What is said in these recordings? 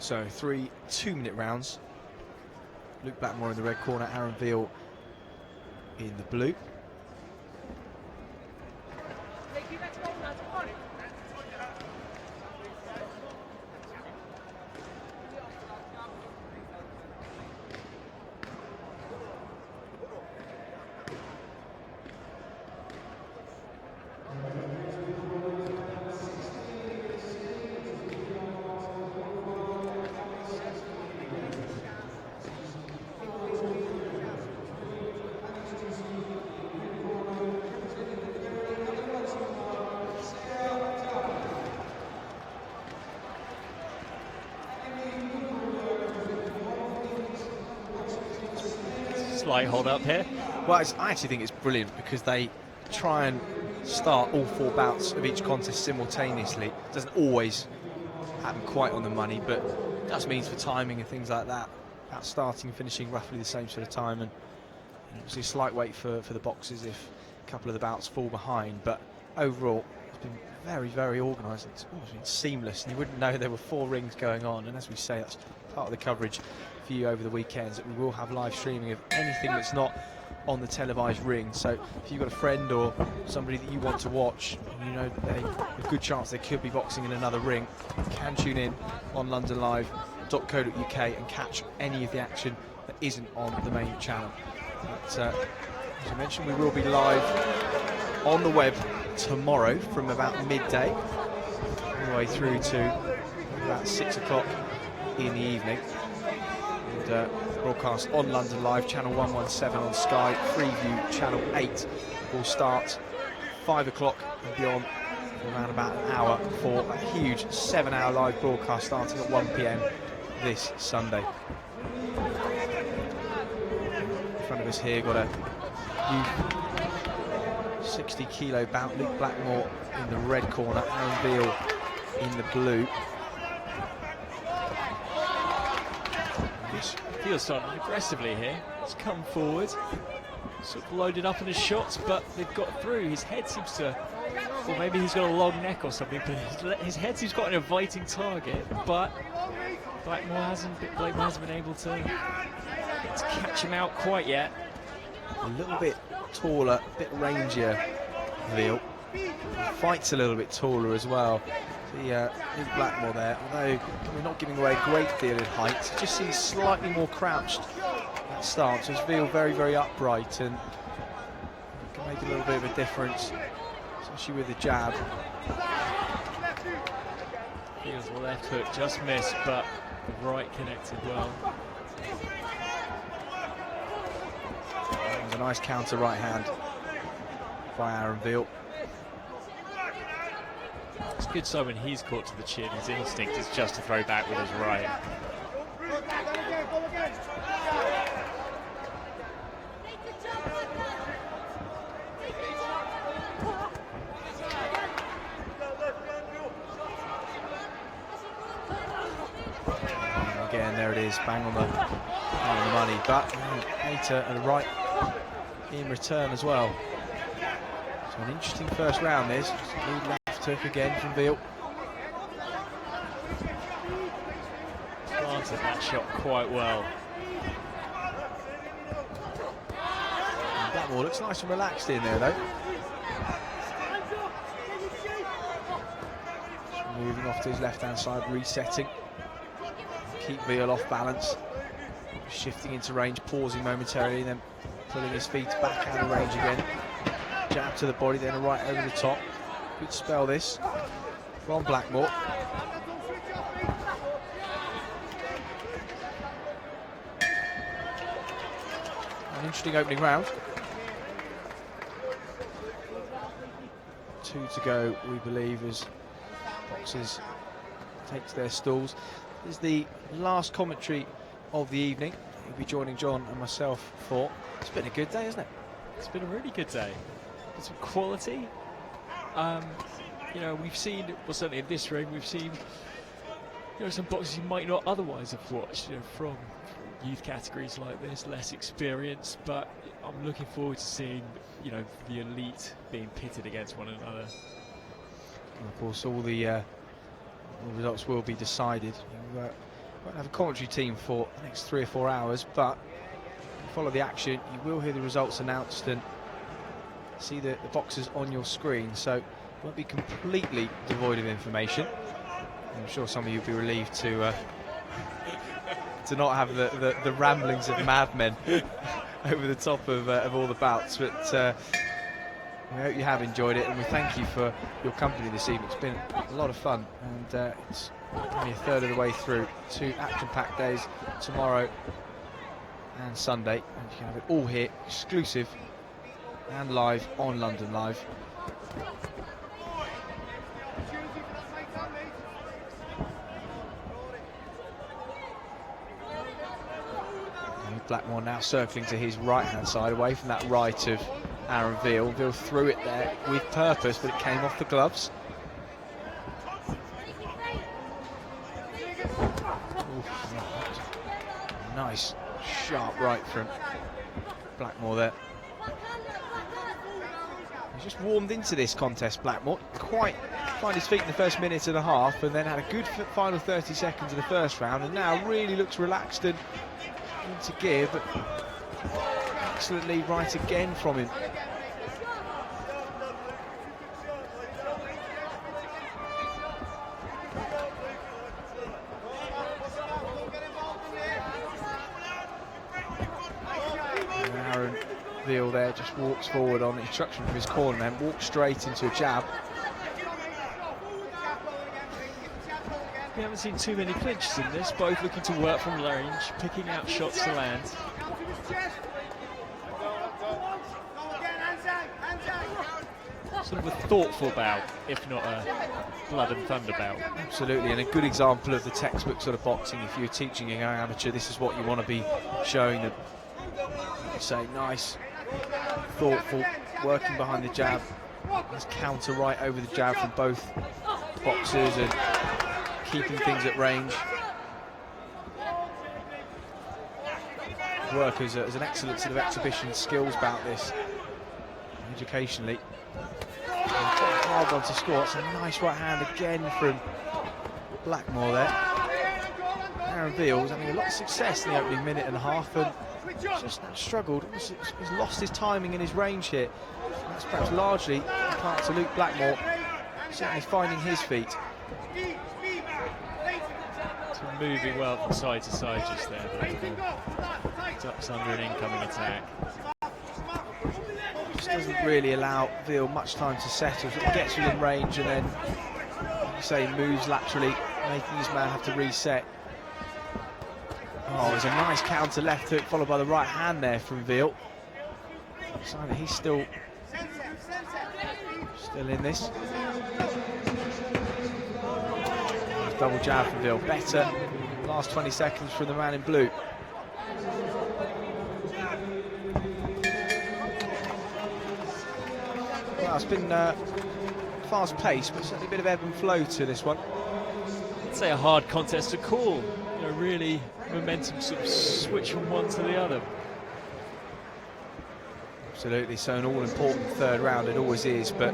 So 3 2-minute rounds. Luke Blakemore in the red corner, Aaron Veal in the blue. Slight hold up here. Well, I actually think it's brilliant because they try and start all 4 bouts of each contest simultaneously. It doesn't always happen quite on the money, but it just means for timing and things like that, about starting and finishing roughly the same sort of time, and obviously a slight wait for the boxes if a couple of the bouts fall behind. But overall, it's been very, very organised. It's almost been seamless, and you wouldn't know there were 4 rings going on. And as we say, that's part of the coverage for you over the weekends, that we will have live streaming of anything that's not on the televised ring. So if you've got a friend or somebody that you want to watch, you know a good chance they could be boxing in another ring, you can tune in on londonlive.co.uk and catch any of the action that isn't on the main channel. But, as I mentioned, we will be live on the web tomorrow from about midday all the way through to about 6 o'clock in the evening. And broadcast on London Live, channel 117 on Sky. Freview channel 8 will start 5 o'clock and beyond for around about an hour for a huge 7-hour live broadcast starting at 1 PM this Sunday. In front of us here, got a new 60 kilo bout. Luke Blakemore in the red corner, Aaron Veal in the blue. Veal starting aggressively here. He's come forward, sort of loaded up on his shots, but they've got through. His head seems to, or maybe he's got a long neck or something, but his head seems got an inviting target, but Blakemore hasn't been able to catch him out quite yet. A little bit taller, a bit rangier, Veal. Fights a little bit taller as well. Luke Blakemore there, although we're not giving away a great deal in height, it just seems slightly more crouched at stance. So it's Veal very, very upright and can make a little bit of a difference, especially with the jab. Veal's left hook just missed, but the right connected well. There's a nice counter right hand by Aaron Veal. It's good so when he's caught to the chin, his instinct is just to throw back with his right. And again, there it is, bang on the money, but later and a right in return as well. So an interesting first round this. Lead left hook again from Veal. Planted that shot quite well. And Blakemore looks nice and relaxed in there though. So moving off to his left hand side, resetting. Keep Veal off balance. Shifting into range, pausing momentarily, then pulling his feet back out of range again. Jab to the body, then a right over the top. Good spell this from Blakemore. An interesting opening round. 2 to go, we believe, as boxers takes their stalls. This is the last commentary of the evening. We'll be joining John and myself for. It's been a good day, hasn't it? It's been a really good day. It's some quality. You know, we've seen, well, certainly in this ring, we've seen, you know, some boxers you might not otherwise have watched, you know, from youth categories like this, less experience, but I'm looking forward to seeing, you know, the elite being pitted against one another. And of course, all the results will be decided. won't have a commentary team for the next 3 or 4 hours, but if you follow the action, you will hear the results announced and see the boxes on your screen, so it won't be completely devoid of information. I'm sure some of you will be relieved to not have the ramblings of madmen over the top of all the bouts, but we hope you have enjoyed it, and we thank you for your company this evening. It's been a lot of fun, and it's only a third of the way through. 2 action-packed days, tomorrow and Sunday, and you can have it all here, exclusive and live on London Live. Blakemore now circling to his right-hand side, away from that right of Aaron Veal. Veal threw it there with purpose, but it came off the gloves. Ooh, nice, sharp right from Blakemore there. He's just warmed into this contest, Blakemore. Quite find his feet in the first minute and a half, and then had a good final 30 seconds of the first round, and now really looks relaxed and into gear, but excellent lead right again from him. And Aaron Veal there just walks forward on instruction from his corner man, walks straight into a jab. We haven't seen too many clinches in this, both looking to work from range, picking out shots to land. Sort of a thoughtful bout, if not a blood and thunder bout. Absolutely, and a good example of the textbook sort of boxing. If you're teaching a young amateur, this is what you want to be showing them. Say, nice, thoughtful, working behind the jab. Nice counter right over the jab from both boxers, and keeping things at range. Work as an excellent sort of exhibition skills about this, educationally. Hard one to score. It's a nice right hand again from Blakemore there. Aaron Veal was having a lot of success in the opening minute and a half, and just struggled. He's lost his timing and his range here. That's perhaps largely part to Luke Blakemore certainly finding his feet. Moving well from side to side just there. Ducks under an incoming attack. Just doesn't really allow Veal much time to settle. So it gets within range and then, like you say, moves laterally, making his man have to reset. Oh, there's a nice counter left hook followed by the right hand there from Veal. So he's still in this. Double jab from Veal, better. Last 20 seconds from the man in blue. Well, it's been fast paced, but certainly a bit of ebb and flow to this one. I'd say a hard contest to call. You know, really momentum sort of switch from one to the other. Absolutely, so an all-important third round, it always is, but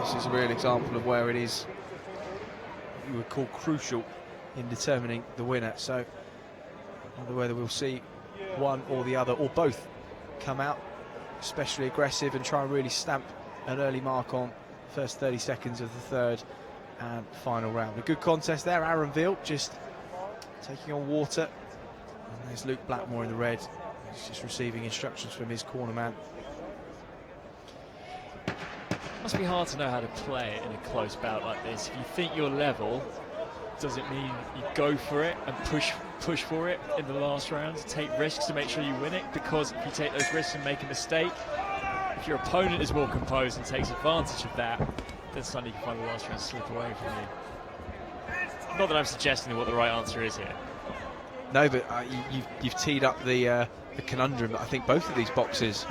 this is a real example of where it is you would call crucial in determining the winner. So whether we'll see one or the other or both come out especially aggressive and try and really stamp an early mark on the first 30 seconds of the third and final round. A good contest there. Aaron Veal just taking on water, and there's Luke Blakemore in the red. He's just receiving instructions from his corner man. Must be hard to know how to play it in a close bout like this. If you think you're level, does it mean you go for it and push for it in the last round, take risks to make sure you win it? Because if you take those risks and make a mistake, if your opponent is more composed and takes advantage of that, then suddenly you can find the last round slip away from you. Not that I'm suggesting what the right answer is here. No, but you've teed up the conundrum that I think both of these boxers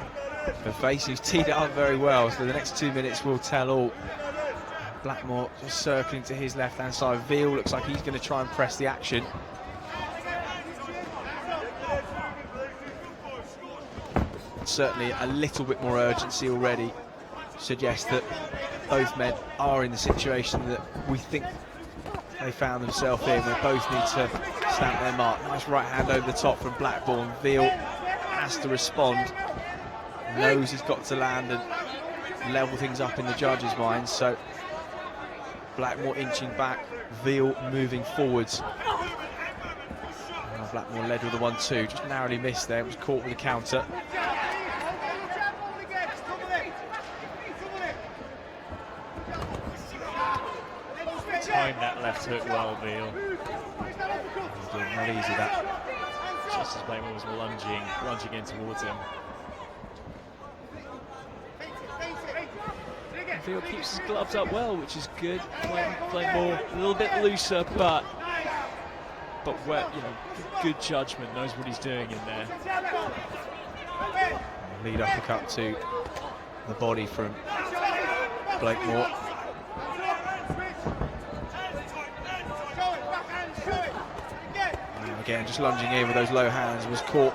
are facing. You've teed it up very well, so the next 2 minutes will tell all. Blakemore just circling to his left-hand side. Veal looks like he's going to try and press the action. Certainly a little bit more urgency already suggests that both men are in the situation that we think they found themselves in. They both need to stamp their mark. Nice right hand over the top from Blakemore. Veal has to respond. Knows he's got to land and level things up in the judges' minds. So Blakemore inching back, Veal moving forwards. Blakemore led with the 1-2, just narrowly missed there, was caught with a counter. Timed that left hook well, Veal. He's doing not easy that. Just as Blakemore was lunging in towards him. Veal keeps his gloves up well, which is good. Blakemore a little bit looser, but where, you know, good judgment, knows what he's doing in there. Lead uppercut to the body from Blakemore. And again, just lunging in with those low hands, was caught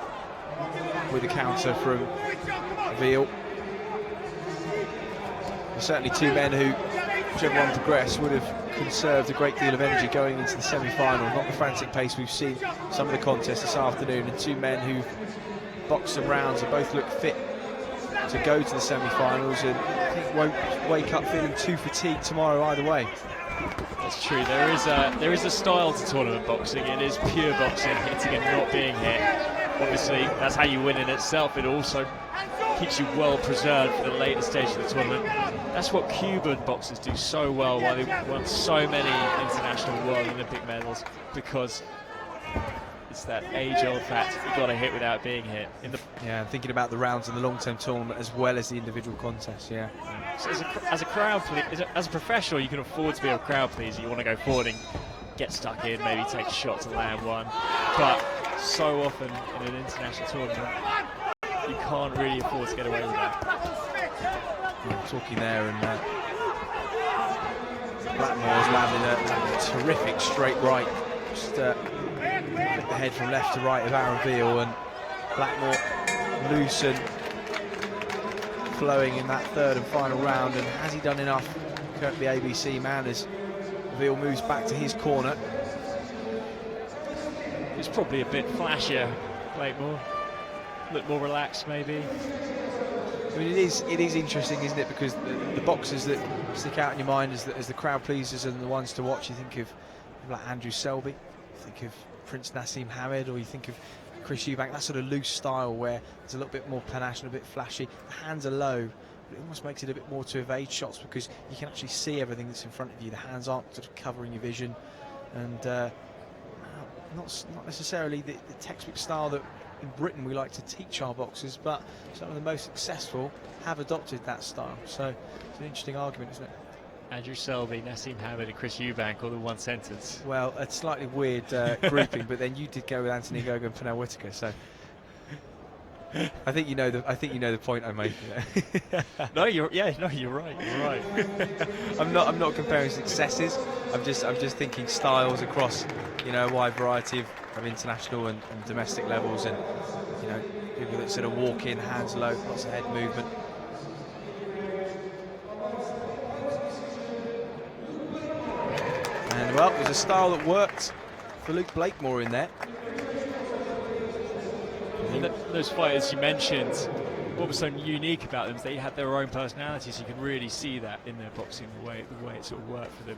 with a counter from Veal. There's certainly two men who, whichever one progressed, would have conserved a great deal of energy going into the semi-final. Not the frantic pace we've seen some of the contests this afternoon, and two men who've boxed some rounds and both look fit to go to the semi-finals, and I think won't wake up feeling too fatigued tomorrow either way. That's true. There is a style to tournament boxing. It is pure boxing, hitting and not being hit. Obviously, that's how you win in itself. It also keeps you well preserved for the later stage of the tournament. That's what Cuban boxers do so well, why they won so many international World Olympic medals, because it's that age-old fact, you've got to hit without being hit. Yeah, I'm thinking about the rounds in the long-term tournament as well as the individual contests, yeah. So as a crowd pleaser, as a professional, you can afford to be a crowd pleaser. You want to go forward and get stuck in, maybe take a shot to land one. But so often in an international tournament, you can't really afford to get away with that. Talking there, and Blackmore's landing a terrific straight right. Just flick the head from left to right of Aaron Veal, and Blakemore loose and flowing in that third and final round. And has he done enough? Kirk, the ABC man, as Veal moves back to his corner. It's probably a bit flashier, Blakemore. Look more relaxed, maybe. I mean, it is interesting, isn't it? Because the boxers that stick out in your mind as the crowd pleasers and the ones to watch, you think of like Andrew Selby, you think of Prince Nassim Hamed, or you think of Chris Eubank. That sort of loose style where it's a little bit more panache and a bit flashy. The hands are low, but it almost makes it a bit more to evade shots because you can actually see everything that's in front of you. The hands aren't sort of covering your vision, and not necessarily the textbook style that in Britain we like to teach our boxers, but some of the most successful have adopted that style. So it's an interesting argument, isn't it? Andrew Selby, Nassim Hamed and Chris Eubank, all in one sentence. Well, a slightly weird grouping, but then you did go with Anthony Gogo and Pernell Whitaker, so I think you know the point I'm making there. No, you're right. You're right. I'm not comparing successes. I'm just thinking styles across, you know, a wide variety of international and domestic levels, and you know, people that sort of walk in, hands low, lots of head movement. And well, it was a style that worked for Luke Blakemore in there. Those fighters you mentioned, what was so unique about them is they had their own personalities. You can really see that in their boxing, the way it sort of worked for them.